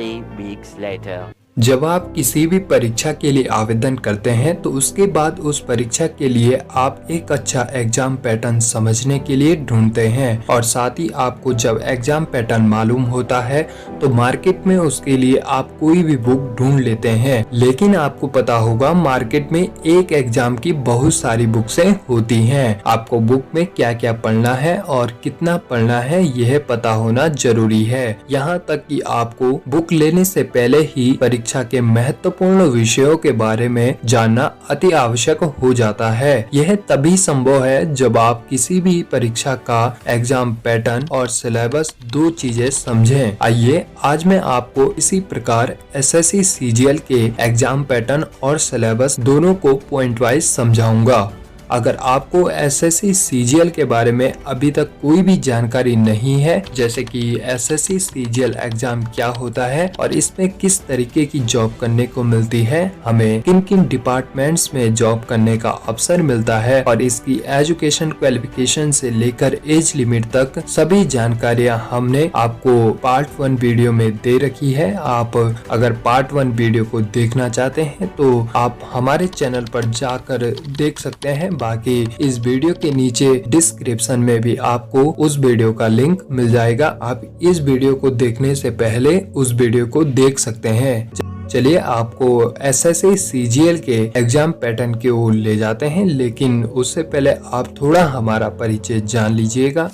3 weeks later. जब आप किसी भी परीक्षा के लिए आवेदन करते हैं तो उसके बाद उस परीक्षा के लिए आप एक अच्छा एग्जाम पैटर्न समझने के लिए ढूंढते हैं और साथ ही आपको जब एग्जाम पैटर्न मालूम होता है तो मार्केट में उसके लिए आप कोई भी बुक ढूंढ लेते हैं। लेकिन आपको पता होगा मार्केट में एक एग्जाम की बहुत सारी बुक्सें होती हैं। आपको बुक में क्या क्या पढ़ना है और कितना पढ़ना है यह पता होना जरूरी है। यहाँ तक कि आपको बुक लेने से पहले ही परीक्षा के महत्वपूर्ण विषयों के बारे में जानना अति आवश्यक हो जाता है। यह तभी संभव है जब आप किसी भी परीक्षा का एग्जाम पैटर्न और सिलेबस दो चीजें समझें। आइए आज मैं आपको इसी प्रकार एसएससी सीजीएल के एग्जाम पैटर्न और सिलेबस दोनों को पॉइंट वाइज समझाऊंगा। अगर आपको एसएससी सीजीएल के बारे में अभी तक कोई भी जानकारी नहीं है, जैसे कि एसएससी सीजीएल एग्जाम क्या होता है और इसमें किस तरीके की जॉब करने को मिलती है, हमें किन किन डिपार्टमेंट्स में जॉब करने का अवसर मिलता है और इसकी एजुकेशन क्वालिफिकेशन से लेकर एज लिमिट तक सभी जानकारियां हमने आपको पार्ट 1 वीडियो में दे रखी है। आप अगर पार्ट 1 वीडियो को देखना चाहते हैं तो आप हमारे चैनल पर जाकर देख सकते हैं। बाकी इस वीडियो के नीचे डिस्क्रिप्शन में भी आपको उस वीडियो का लिंक मिल जाएगा। आप इस वीडियो को देखने से पहले उस वीडियो को देख सकते हैं। चलिए आपको एसएससी सीजीएल के एग्जाम पैटर्न की ओर ले जाते हैं, लेकिन उससे पहले आप थोड़ा हमारा परिचय जान लीजिएगा।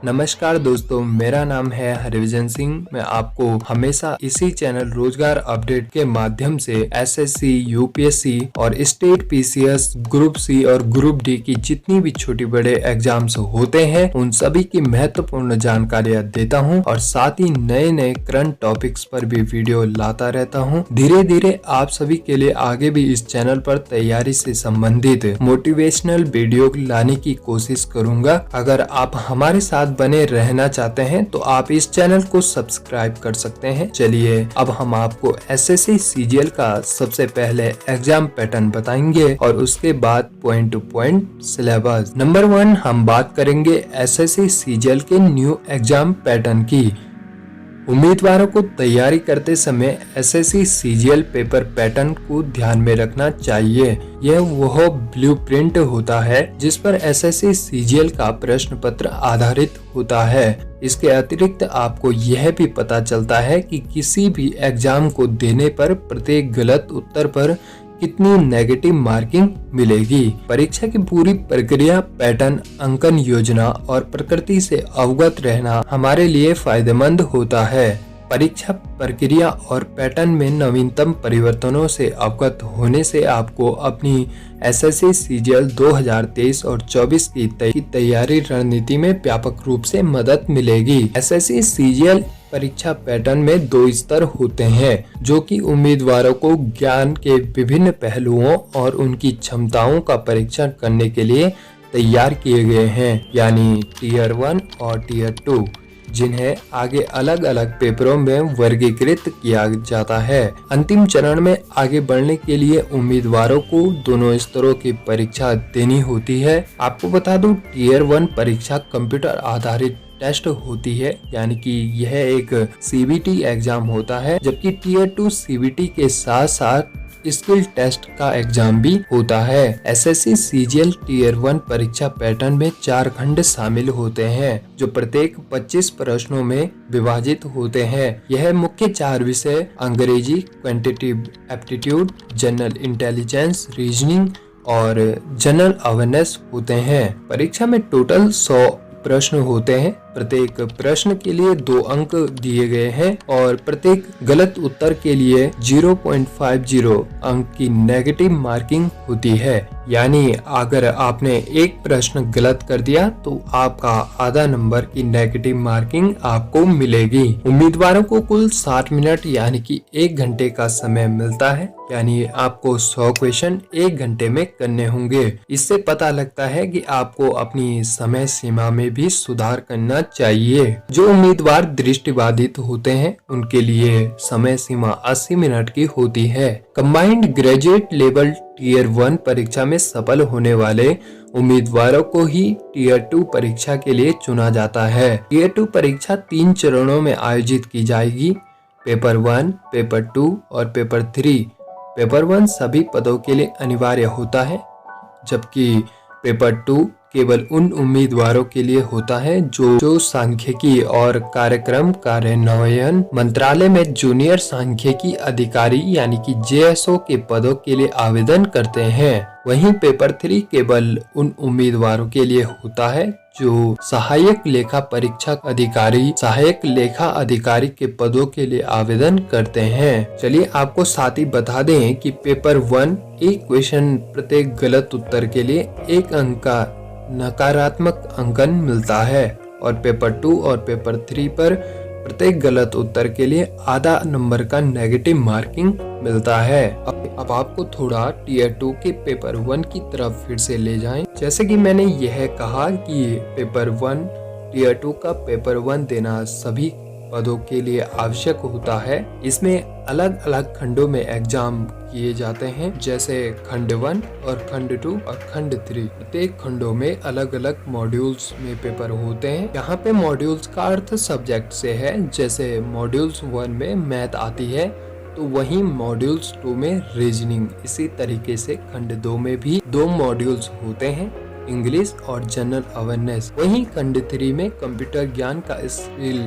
नमस्कार दोस्तों, मेरा नाम है हरिविजन सिंह। मैं आपको हमेशा इसी चैनल रोजगार अपडेट के माध्यम से एसएससी, यूपीएससी और स्टेट पीसीएस, ग्रुप सी और ग्रुप डी की जितनी भी छोटी बड़े एग्जाम्स होते हैं उन सभी की महत्वपूर्ण जानकारियां देता हूं और साथ ही नए नए करंट टॉपिक्स पर भी वीडियो लाता रहता हूं। धीरे धीरे आप सभी के लिए आगे भी इस चैनल पर तैयारी से संबंधित मोटिवेशनल वीडियो लाने की कोशिश करूंगा। अगर आप हमारे साथ बने रहना चाहते हैं तो आप इस चैनल को सब्सक्राइब कर सकते हैं। चलिए अब हम आपको एसएससी सीजीएल का सबसे पहले एग्जाम पैटर्न बताएंगे और उसके बाद point two point syllabus. Number 1 हम बात करेंगे एसएससी सीजीएल के न्यू एग्जाम पैटर्न की। उम्मीदवारों को तैयारी करते समय एसएससी सीजीएल पेपर पैटर्न को ध्यान में रखना चाहिए। यह वह ब्लूप्रिंट होता है जिस पर एसएससी सीजीएल का प्रश्न पत्र आधारित होता है। इसके अतिरिक्त आपको यह भी पता चलता है कि किसी भी एग्जाम को देने पर प्रत्येक गलत उत्तर पर कितनी नेगेटिव मार्किंग मिलेगी। परीक्षा की पूरी प्रक्रिया, पैटर्न, अंकन योजना और प्रकृति से अवगत रहना हमारे लिए फायदेमंद होता है। परीक्षा प्रक्रिया और पैटर्न में नवीनतम परिवर्तनों से अवगत होने से आपको अपनी एसएससी सीजीएल 2023 और 24 की तैयारी रणनीति में व्यापक रूप से मदद मिलेगी। एसएससी सीजीएल परीक्षा पैटर्न में 2 स्तर होते हैं जो कि उम्मीदवारों को ज्ञान के विभिन्न पहलुओं और उनकी क्षमताओं का परीक्षण करने के लिए तैयार किए गए हैं, यानी टीयर 1 और टीयर 2, जिन्हें आगे अलग अलग पेपरों में वर्गीकृत किया जाता है। अंतिम चरण में आगे बढ़ने के लिए उम्मीदवारों को दोनों स्तरों की परीक्षा देनी होती है। आपको बता दूं, टीयर 1 परीक्षा कंप्यूटर आधारित टेस्ट होती है, यानी कि यह एक सीबीटी एग्जाम होता है, जबकि टीयर 2 सीबीटी के साथ साथ स्किल टेस्ट का एग्जाम भी होता है। एसएससी सीजीएल टीयर 1 परीक्षा पैटर्न में 4 खंड शामिल होते हैं जो प्रत्येक 25 प्रश्नों में विभाजित होते हैं। यह मुख्य 4 विषय अंग्रेजी, quantitative aptitude, general intelligence, reasoning और जनरल अवेयरनेस होते हैं। परीक्षा में टोटल 100 प्रश्न होते हैं। प्रत्येक प्रश्न के लिए 2 अंक दिए गए हैं और प्रत्येक गलत उत्तर के लिए 0.50 अंक की नेगेटिव मार्किंग होती है। यानी अगर आपने एक प्रश्न गलत कर दिया तो आपका आधा नंबर की नेगेटिव मार्किंग आपको मिलेगी। उम्मीदवारों को कुल 60 मिनट यानी कि 1 घंटे का समय मिलता है, यानी आपको 100 क्वेश्चन 1 घंटे में करने होंगे। इससे पता लगता है कि आपको अपनी समय सीमा में भी सुधार करना चाहिए। जो उम्मीदवार दृष्टिबाधित होते हैं उनके लिए समय सीमा 80 मिनट की होती है। कंबाइंड ग्रेजुएट लेवल टीयर 1 परीक्षा में सफल होने वाले उम्मीदवारों को ही टीयर 2 परीक्षा के लिए चुना जाता है। टीयर 2 परीक्षा 3 चरणों में आयोजित की जाएगी, पेपर 1, पेपर 2 और पेपर 3। पेपर 1 सभी पदों के लिए अनिवार्य होता है, जबकि पेपर 2 केवल उन उम्मीदवारों के लिए होता है जो सांख्यिकी और कार्यक्रम कार्यान्वयन मंत्रालय में जूनियर सांख्यिकी अधिकारी यानी कि JSO के पदों के लिए आवेदन करते हैं। वहीं पेपर 3 केवल उन उम्मीदवारों के लिए होता है जो सहायक लेखा परीक्षक अधिकारी, सहायक लेखा अधिकारी के पदों के लिए आवेदन करते हैं। चलिए आपको साथ ही बता दें कि पेपर 1 एक क्वेश्चन प्रत्येक गलत उत्तर के लिए 1 अंक का नकारात्मक अंकन मिलता है और पेपर 2 और पेपर 3 पर प्रत्येक गलत उत्तर के लिए आधा नंबर का नेगेटिव मार्किंग मिलता है। अब आपको थोड़ा टीयर 2 के पेपर 1 की तरफ फिर से ले जाएं। जैसे कि मैंने यह कहा कि पेपर 1 टीयर 2 का पेपर 1 देना सभी पदों के लिए आवश्यक होता है। इसमें अलग अलग खंडों में एग्जाम किए जाते हैं, जैसे खंड 1 और खंड 2 और खंड 3। प्रत्येक खंडों में अलग अलग मॉड्यूल्स में पेपर होते हैं। यहाँ पे मॉड्यूल्स का अर्थ सब्जेक्ट से है। जैसे मॉड्यूल्स 1 में मैथ आती है तो वहीं मॉड्यूल्स 2 में रीजनिंग। इसी तरीके से खंड 2 में भी 2 मॉड्यूल्स होते हैं, इंग्लिश और जनरल अवेयरनेस। वहीं खंड 3 में कंप्यूटर ज्ञान का स्किल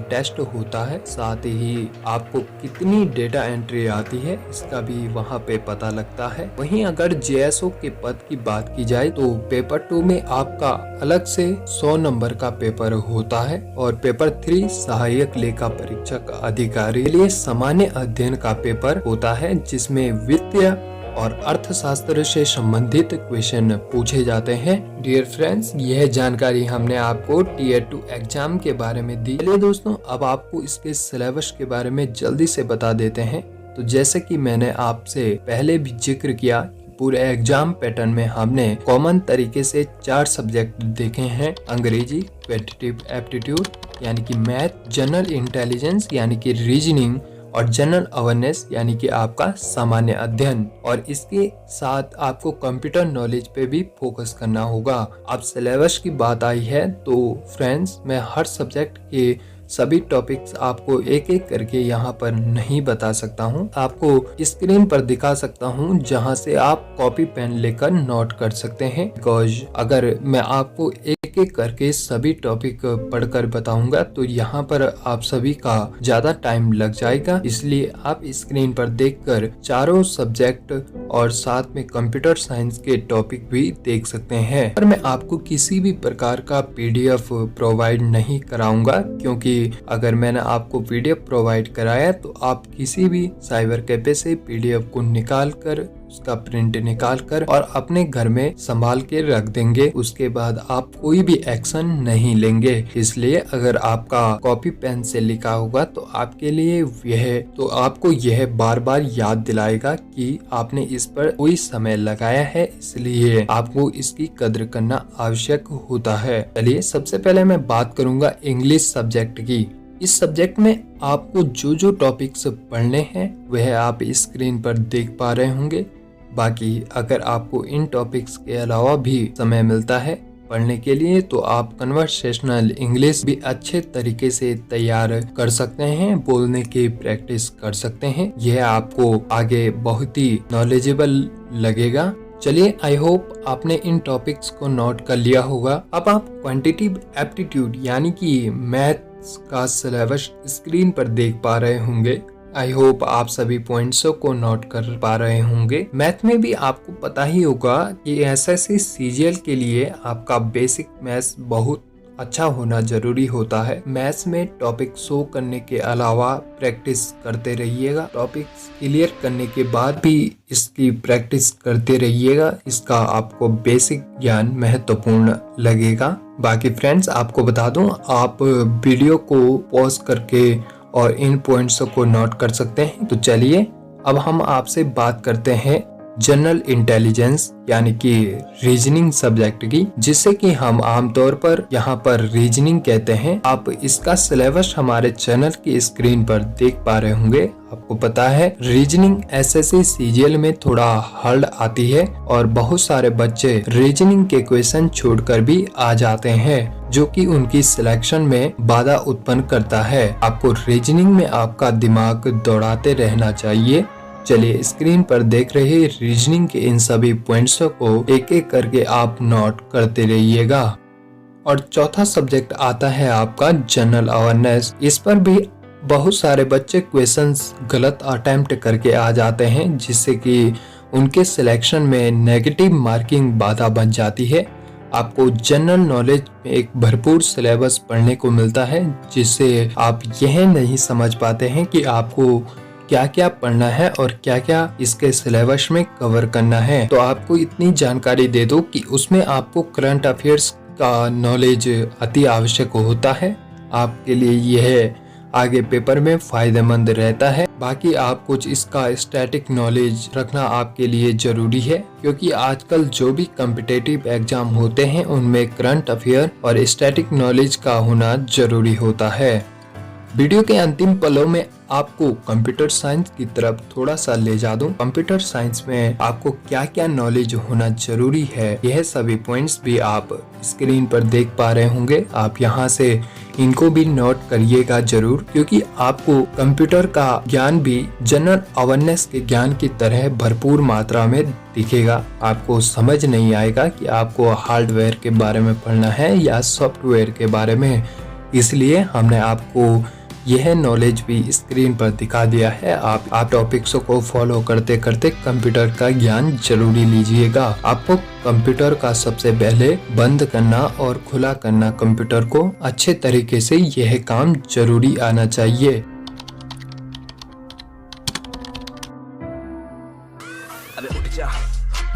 टेस्ट होता है। साथ ही आपको कितनी डेटा एंट्री आती है इसका भी वहां पे पता लगता है। वहीं अगर JSO के पद की बात की जाए तो पेपर 2 में आपका अलग से 100 नंबर का पेपर होता है और पेपर 3 सहायक लेखा परीक्षक अधिकारी के लिए सामान्य अध्ययन का पेपर होता है, जिसमें वित्तीय और अर्थशास्त्र से संबंधित क्वेश्चन पूछे जाते हैं। डियर फ्रेंड्स, यह जानकारी हमने आपको टीयर 2 एग्जाम के बारे में दी। चलिए दोस्तों, अब आपको इसके सिलेबस के बारे में जल्दी से बता देते हैं। तो जैसे कि मैंने आपसे पहले भी जिक्र किया, पूरे एग्जाम पैटर्न में हमने कॉमन तरीके से 4 सब्जेक्ट देखे हैं। अंग्रेजी, क्वांटिटेटिव एप्टीट्यूड यानी कि मैथ, जनरल इंटेलिजेंस यानी कि रीजनिंग और जनरल अवेयरनेस यानी कि आपका सामान्य अध्ययन। और इसके साथ आपको कंप्यूटर नॉलेज पे भी फोकस करना होगा। अब सिलेबस की बात आई है तो फ्रेंड्स, मैं हर सब्जेक्ट के सभी टॉपिक्स आपको एक एक करके यहाँ पर नहीं बता सकता हूँ। आपको स्क्रीन पर दिखा सकता हूँ जहाँ से आप कॉपी पेन लेकर नोट कर सकते हैं। बिकॉज अगर मैं आपको एक एक करके सभी टॉपिक पढ़कर बताऊंगा तो यहाँ पर आप सभी का ज्यादा टाइम लग जाएगा। इसलिए आप स्क्रीन पर देखकर चारों सब्जेक्ट और साथ में कंप्यूटर साइंस के टॉपिक भी देख सकते हैं। पर मैं आपको किसी भी प्रकार का PDF प्रोवाइड नहीं कराऊंगा, क्योंकि अगर मैंने आपको PDF प्रोवाइड कराया तो आप किसी भी साइबर कैफे से PDF को निकाल कर, उसका प्रिंट निकाल कर और अपने घर में संभाल के रख देंगे। उसके बाद आप कोई भी एक्शन नहीं लेंगे। इसलिए अगर आपका कॉपी पेन से लिखा होगा तो आपको यह बार बार याद दिलाएगा कि आपने इस पर कोई समय लगाया है, इसलिए आपको इसकी कद्र करना आवश्यक होता है। चलिए सबसे पहले मैं बात करूंगा इंग्लिश सब्जेक्ट की। इस सब्जेक्ट में आपको जो जो टॉपिक्स पढ़ने हैं वह आप स्क्रीन पर देख पा रहे होंगे। बाकी अगर आपको इन टॉपिक्स के अलावा भी समय मिलता है पढ़ने के लिए तो आप कन्वर्सेशनल इंग्लिश भी अच्छे तरीके से तैयार कर सकते हैं, बोलने की प्रैक्टिस कर सकते हैं। यह आपको आगे बहुत ही नॉलेजेबल लगेगा। चलिए, आई होप आपने इन टॉपिक्स को नोट कर लिया होगा। अब आप क्वांटिटेटिव एप्टीट्यूड यानी कि मैथ्स का सिलेबस स्क्रीन पर देख पा रहे होंगे। आई होप आप सभी पॉइंट्सों को नोट कर पा रहे होंगे। मैथ में भी आपको पता ही होगा कि SSC CGL के लिए आपका बेसिक मैथ्स बहुत अच्छा होना जरूरी होता है। मैथ्स में टॉपिक शो करने के अलावा प्रैक्टिस करते रहिएगा। टॉपिक्स क्लियर करने के बाद भी इसकी प्रैक्टिस करते रहिएगा। इसका आपको बेसिक ज्ञान महत्वपूर्ण लगेगा। बाकी फ्रेंड्स, आपको बता दूं, आप वीडियो को पॉज करके और इन पॉइंट्स को नोट कर सकते हैं। तो चलिए अब हम आपसे बात करते हैं जनरल इंटेलिजेंस यानी कि रीजनिंग सब्जेक्ट की, जिसे कि हम आमतौर पर यहाँ पर रीजनिंग कहते हैं। आप इसका सिलेबस हमारे चैनल की स्क्रीन पर देख पा रहे होंगे। आपको पता है रीजनिंग एसएससी सीजीएल में थोड़ा हार्ड आती है और बहुत सारे बच्चे रीजनिंग के क्वेश्चन छोड़कर भी आ जाते हैं, जो कि उनकी सिलेक्शन में बाधा उत्पन्न करता है। आपको रीजनिंग में आपका दिमाग दौड़ाते रहना चाहिए। चलिए स्क्रीन पर देख रहे रीजनिंग के इन सभी पॉइंट्स को एक एक करके आप नोट करते रहिएगा। और चौथा सब्जेक्ट आता है आपका जनरल अवेयरनेस। इस पर भी बहुत सारे बच्चे क्वेश्चंस गलत अटेम्प्ट करके आ जाते हैं, जिससे कि उनके सिलेक्शन में नेगेटिव मार्किंग बाधा बन जाती है। आपको जनरल नॉलेज में एक भरपूर सिलेबस पढ़ने को मिलता है, जिससे आप यह नहीं समझ पाते हैं कि आपको क्या क्या पढ़ना है और क्या क्या इसके सिलेबस में कवर करना है। तो आपको इतनी जानकारी दे दो कि उसमें आपको करंट अफेयर्स का नॉलेज अति आवश्यक होता है। आपके लिए यह आगे पेपर में फायदेमंद रहता है। बाकी आप कुछ इसका स्टैटिक नॉलेज रखना आपके लिए जरूरी है, क्योंकि आजकल जो भी कॉम्पिटिटिव एग्जाम होते हैं उनमें करंट अफेयर और स्टैटिक नॉलेज का होना जरूरी होता है। वीडियो के अंतिम पलों में आपको कंप्यूटर साइंस की तरफ थोड़ा सा ले जा दूं। कंप्यूटर साइंस में आपको क्या क्या नॉलेज होना जरूरी है, यह सभी पॉइंट्स भी आप स्क्रीन पर देख पा रहे होंगे। आप यहां से इनको भी नोट करिएगा जरूर, क्योंकि आपको कंप्यूटर का ज्ञान भी जनरल अवेयरनेस के ज्ञान की तरह भरपूर मात्रा में दिखेगा। आपको समझ नहीं आएगा कि आपको हार्डवेयर के बारे में पढ़ना है या सॉफ्टवेयर के बारे में। इसलिए हमने आपको यह नॉलेज भी स्क्रीन पर दिखा दिया है। आप टॉपिक्स को फॉलो करते करते कंप्यूटर का ज्ञान जरूरी लीजिएगा। आपको कंप्यूटर का सबसे पहले बंद करना और खुला करना कंप्यूटर को अच्छे तरीके से यह काम जरूरी आना चाहिए। अबे उठ जा,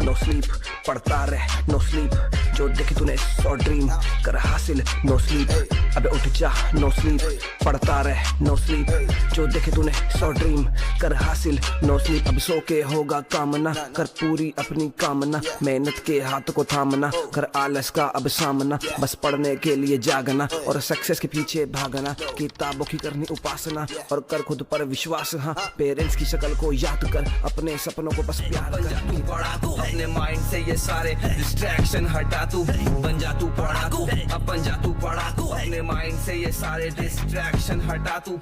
नो स्लीप, पढ़ता रह, नो स्लीप, जो देखे तूने 100 ड्रीम कर हासिल, नो स्लीप। अबे उठ जा, नो स्लीप, पढ़ता रह, नो स्लीप, जो देखे तूने 100 ड्रीम कर हासिल, नो स्लीप। अब सो के होगा कामना, कर पूरी अपनी कामना, मेहनत के हाथ को थामना, कर आलस का अब सामना, बस पढ़ने के लिए जागना और सक्सेस के पीछे भागना, किताबों की करनी उपासना और कर खुद पर विश्वास। हाँ, पेरेंट्स की शक्ल को याद कर, अपने सपनों को बस प्यार कर। अपने माइंड से ये सारे डिस्ट्रैक्शन हटा तू, बन जा तू पढ़ाकू, अब बन जा तू पढ़ाकू। अपने माइंड से ये सारे डिस्ट्रैक्शन हटा तू।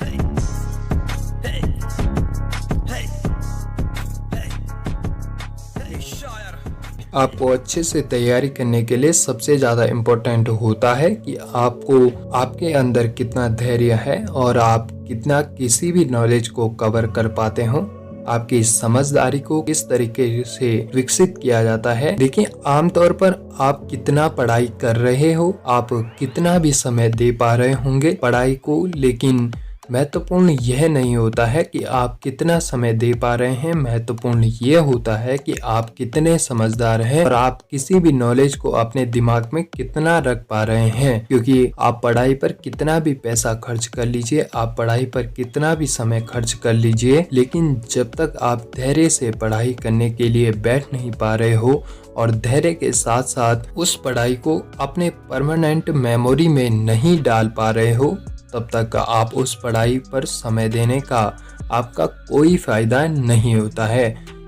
आपको अच्छे से तैयारी करने के लिए सबसे ज्यादा इम्पोर्टेंट होता है कि आपको आपके अंदर कितना धैर्य है और आप कितना किसी भी नॉलेज को कवर कर पाते हो। आपकी समझदारी को किस तरीके से विकसित किया जाता है। देखिए, आमतौर पर आप कितना पढ़ाई कर रहे हो, आप कितना भी समय दे पा रहे होंगे पढ़ाई को, लेकिन महत्वपूर्ण यह नहीं होता है कि आप कितना समय दे पा रहे हैं। महत्वपूर्ण यह होता है कि आप कितने समझदार हैं और आप किसी भी नॉलेज को अपने दिमाग में कितना रख पा रहे हैं। क्योंकि आप पढ़ाई पर कितना भी पैसा खर्च कर लीजिए, आप पढ़ाई पर कितना भी समय खर्च कर लीजिए, लेकिन जब तक आप धैर्य से पढ़ाई करने के लिए बैठ नहीं पा रहे हो और धैर्य के साथ साथ उस पढ़ाई को अपने परमानेंट मेमोरी में नहीं डाल पा रहे हो, तब तक आप उस पढ़ाई पर समय देने का आपका कोई फायदा नहीं होता है।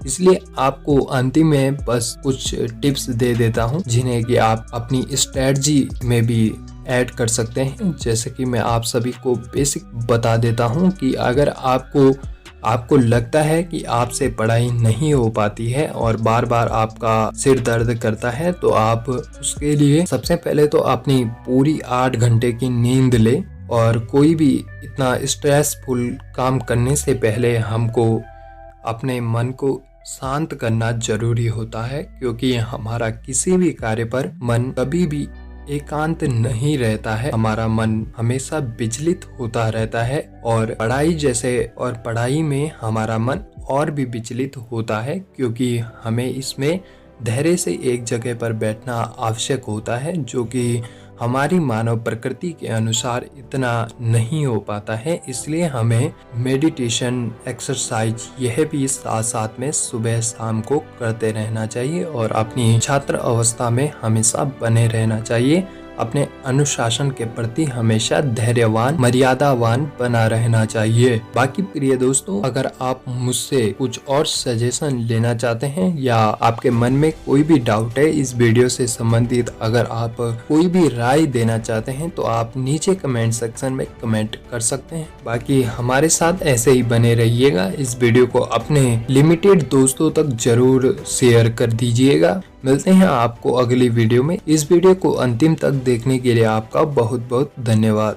इसलिए आपको अंतिम में बस कुछ टिप्स दे देता हूं, जिन्हें कि आप अपनी स्ट्रेटजी में भी ऐड कर सकते हैं। जैसे कि मैं आप सभी को बेसिक बता देता हूं कि अगर आपको लगता है कि आपसे पढ़ाई नहीं हो पाती है और बार बार आपका सिर दर्द करता है, तो आप उसके लिए सबसे पहले तो अपनी पूरी 8 घंटे की नींद ले। और कोई भी इतना स्ट्रेसफुल काम करने से पहले हमको अपने मन को शांत करना जरूरी होता है, क्योंकि हमारा किसी भी कार्य पर मन कभी भी एकांत नहीं रहता है। हमारा मन हमेशा विचलित होता रहता है और पढ़ाई में हमारा मन और भी विचलित होता है, क्योंकि हमें इसमें धैर्य से एक जगह पर बैठना आवश्यक होता है, जो कि हमारी मानव प्रकृति के अनुसार इतना नहीं हो पाता है, इसलिए हमें मेडिटेशन, एक्सरसाइज यह भी साथ साथ में सुबह शाम को करते रहना चाहिए और अपनी छात्र अवस्था में हमेशा बने रहना चाहिए। अपने अनुशासन के प्रति हमेशा धैर्यवान, मर्यादावान बना रहना चाहिए। बाकी प्रिय दोस्तों, अगर आप मुझसे कुछ और सजेशन लेना चाहते हैं या आपके मन में कोई भी डाउट है इस वीडियो से संबंधित, अगर आप कोई भी राय देना चाहते हैं तो आप नीचे कमेंट सेक्शन में कमेंट कर सकते हैं। बाकी हमारे साथ ऐसे ही बने रहिएगा। इस वीडियो को अपने लिमिटेड दोस्तों तक जरूर शेयर कर दीजिएगा। मिलते हैं आपको अगली वीडियो में। इस वीडियो को अंतिम तक देखने के लिए आपका बहुत बहुत धन्यवाद।